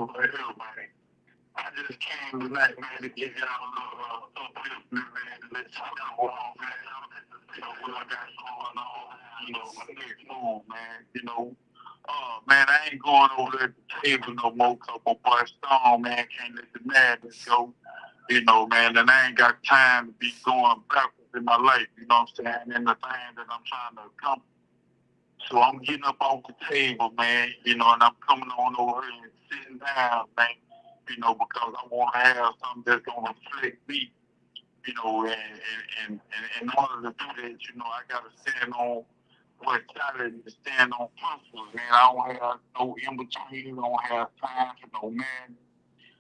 right here, man. I just came tonight, man, to give y'all a little upliftment, man, to let y'all know, man, what I got going on, my next move, man, man, I ain't going over there at the table no more, cause my boy Stone, man, can't let the madness go, man, and I ain't got time to be going backwards in my life, you know what I'm saying, and the thing that I'm trying to accomplish. So I'm getting up off the table, man, and I'm coming on over here and sitting down, man, because I want to have something that's going to reflect me, and in order to do that, I got to stand on what challenge to stand on principles, man. I don't have no in between, I don't have time for no man,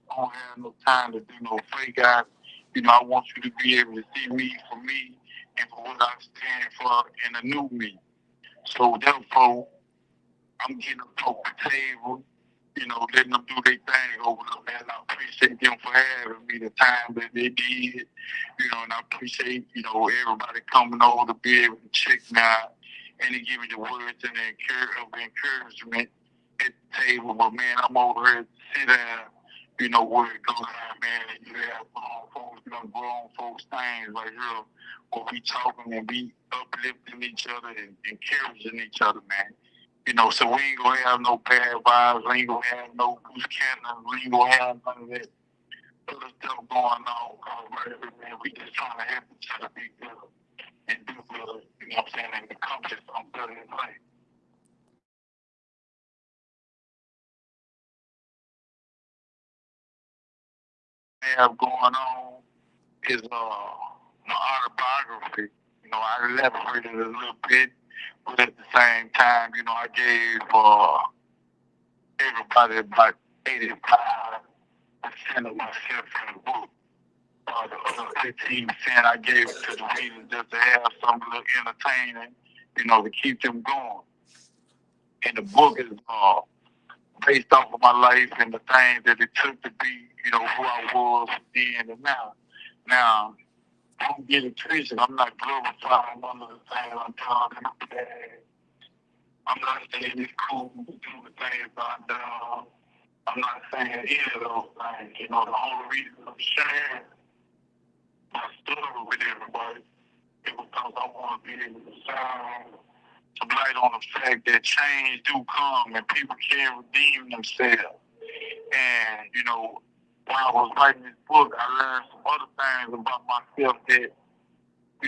I don't have no time to do no fake out. I want you to be able to see me for me and for what I stand for in a new me. So therefore, I'm getting up off the table, letting them do their thing over there, man. I appreciate them for having me the time that they did, and I appreciate, everybody coming over to be able to check me out and to give me the words and the encouragement at the table. But man, I'm over here to sit down, where it goes down, man, and you have grown folks, grown folks things right here, where we talking and we uplifting each other and encouraging each other, man. So we ain't gonna have no bad vibes, we ain't gonna have no loose cannons, we ain't gonna have none of that other stuff going on. Cause right here, man, we just trying to help each other be good and do good, you know what I'm saying, and accomplish something better in life. Have going on is my autobiography. I elaborated a little bit, but at the same time, I gave everybody about 85% of myself in the book. The other 15% I gave it to the readers just to have something a little entertaining, to keep them going. And the book is based off of my life and the things that it took to be, who I was then and now. Now, don't get it twisted. I'm not glorifying one of the things I'm talking about. I'm not saying it's cool to do the things I've done. I'm not saying any of those things. The only reason I'm sharing my story with everybody is because I want to be able to shine some light on the fact that change do come and people can redeem themselves. And, when I was writing this book, I learned some other things about myself that, a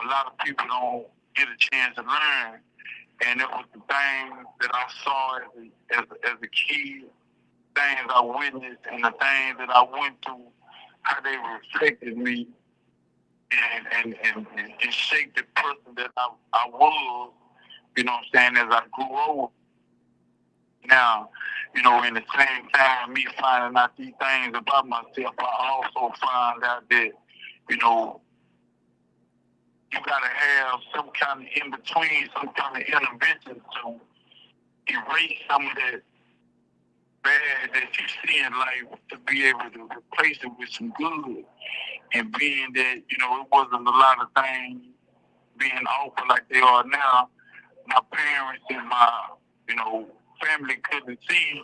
lot of people don't get a chance to learn. And it was the things that I saw as a kid, things I witnessed and the things that I went through, how they reflected me and shaped the person that I was, what I'm saying, as I grew old. Now, in the same time, me finding out these things about myself, I also found out that, you gotta have some kind of in between, some kind of intervention to erase some of that bad that you see in life to be able to replace it with some good. And being that, it wasn't a lot of things being offered like they are now, my parents and my, family couldn't see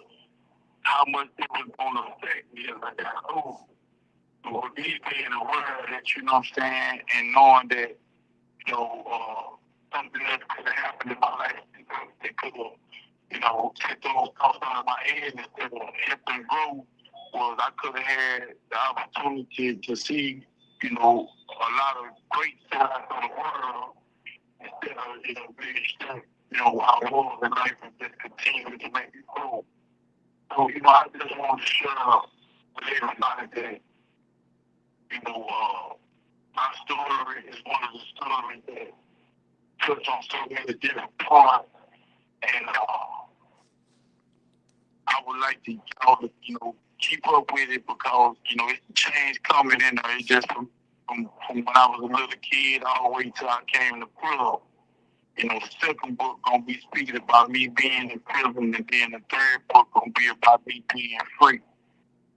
how much it was going to affect me as I got older. So me being aware that, what I'm saying, and knowing that, something else could have happened in my life that could have, take those thoughts out of my head instead of help them grow, was I could have had the opportunity to see, a lot of great sides of the world instead of, being stuck, where I was in life and just continue to make it grow. So, I just want to share with everybody that, my story is one of the stories that touch on so many different parts. And I would like to y'all to, keep up with it because, it's a change coming in there. It's just from when I was a little kid all the way till I came to club. The second book gonna be speaking about me being in prison, and then the third book gonna be about me being free.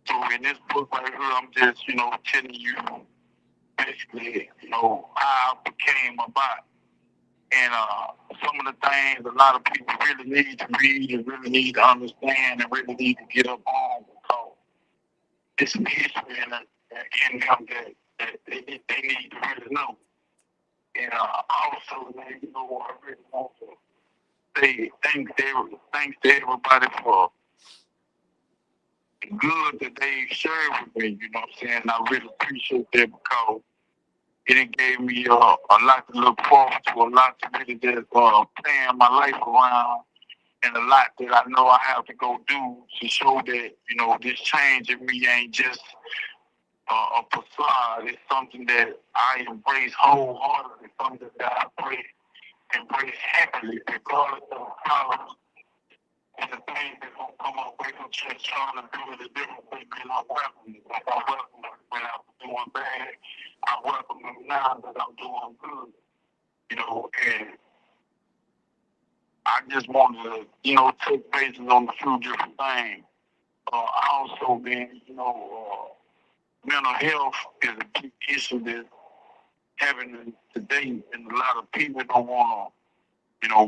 So in this book right here, I'm just, telling you basically, how I became about. And some of the things a lot of people really need to read and really need to understand and really need to get up on because it's some history in them that they need to really know. And also, man, I really want to say thanks to everybody for the good that they shared with me. You know what I'm saying? I really appreciate that because it gave me a lot to look forward to, a lot to really just plan my life around, and a lot that I know I have to go do to show that this change in me ain't just a facade. It's something that I embrace wholeheartedly, something that I embrace happily, regardless of how and the things that gonna come up with them just trying to do it a different way, man. I welcome it. Like I welcome it when I was doing bad. I welcome them now that I'm doing good. And I just want to, take bases on a few different things. I also been, mental health is a big issue that's happening today, and a lot of people don't want to,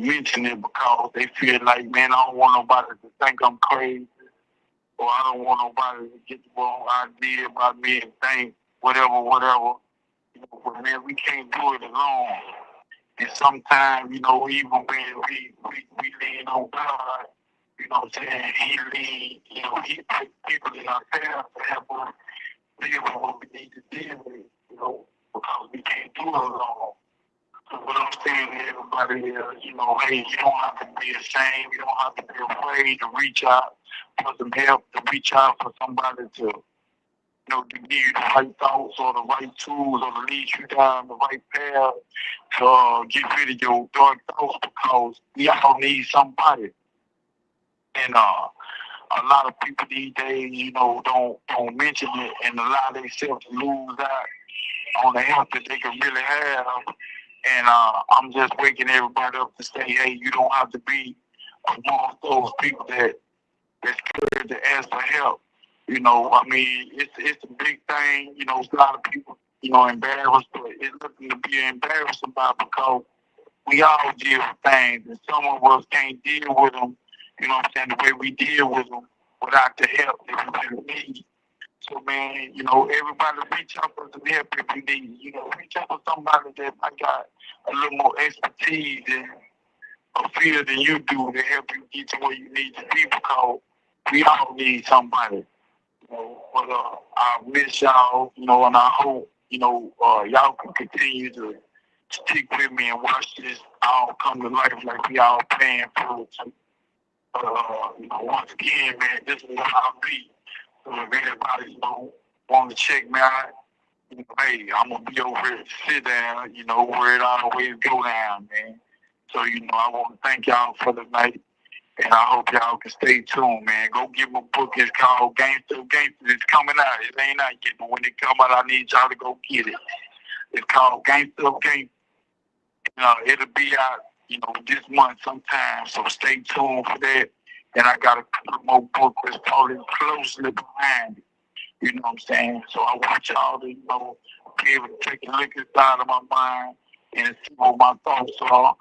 mention it because they feel like, man, I don't want nobody to think I'm crazy, or I don't want nobody to get the wrong idea about me and think whatever. But man, we can't do it alone. And sometimes, even when we lean on God, what I'm saying, He lead, He puts people in our path to help us deal with what we need to deal with, because we can't do it alone. So what I'm saying to everybody is, hey, you don't have to be ashamed, you don't have to be afraid to reach out for some help, to reach out for somebody to to give you the right thoughts or the right tools or to lead you down the right path to get rid of your dark thoughts because we all need somebody. And a lot of people these days, don't mention it and allow themselves to lose out on the help that they can really have. And I'm just waking everybody up to say, hey, you don't have to be among those people that's scared to ask for help. I mean, it's a big thing. A lot of people, embarrassed, but it's nothing to be embarrassed about because we all deal with things, and some of us can't deal with them. What I'm saying, the way we deal with them without the help that we really need. So, man, everybody reach out for some help if you need. Reach out for somebody that might got a little more expertise and a field than you do to help you get to where you need to be because we all need somebody. But I miss y'all, and I hope, y'all can continue to stick with me and watch this all come to life like we all paying for it. So, once again, man, this is what I'll be. So if anybody, want to check me out, hey, I'm going to be over here to sit down, where it always go down, man. So, I want to thank y'all for the night. And I hope y'all can stay tuned, man. Go get my book. It's called Gangsta Of Gangstas. It's coming out. It ain't out yet, but when it come out, I need y'all to go get it. It's called Gangsta Of Gangstas. It'll be out, this month sometime. So stay tuned for that. And I got a couple more books that's following closely behind it. You know what I'm saying? So I want y'all to, be able to take a look inside of my mind and see what my thoughts are,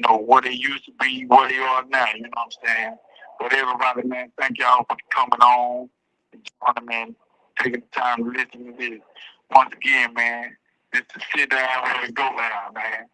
what they used to be, what they are now, you know what I'm saying? But everybody, man, thank y'all for coming on, joining me, and taking the time to listen to this. Once again, man, this is sit down where it go down, man.